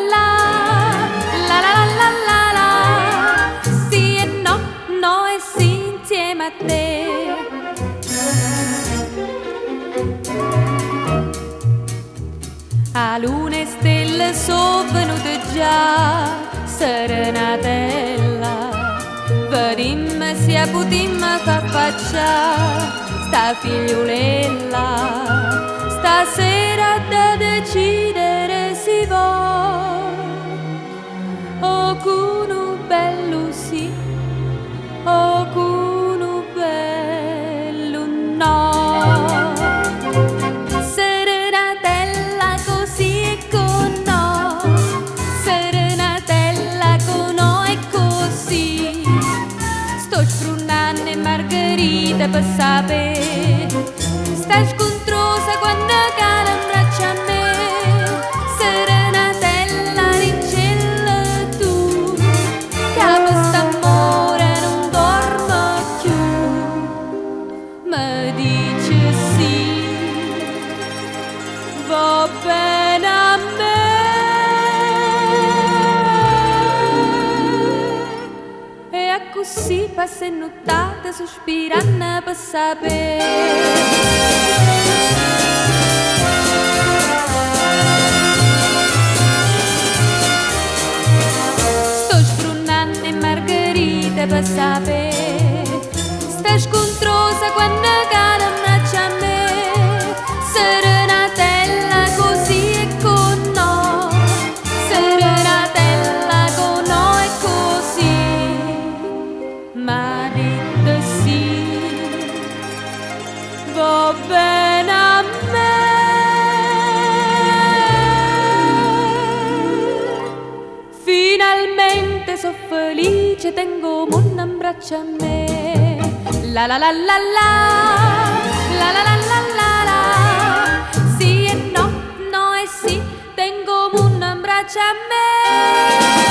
la, la la la la la la, sì e no, no e sì insieme a te. A luna e stelle sono venute già, serenatella, vedimmo se potimmo far faccia sta figliolella, stasera da decidere si va, o con un bello sì, o con un bello no. Serenatella così e con no, serenatella con no e così. Sto sfrunnando e margherita per sapere, sta scontrosa quando cade in braccio a me. Serenatella rincella tu, che quest'amore non dorme più. Mi dice sì, va bene a me, e a così passa nottate sospirando per sapere. Sto sfrunnando e margherita per sapere, sta scontrosa quando cade in braccio a me. Serenatella così e con no, serenatella con no e così. Ma detto sì, va bene a me, finalmente so felice, tengo un abbraccio a me. La la la la la, la la la la la la, sì e no, no e sì, tengo un abbraccio a me.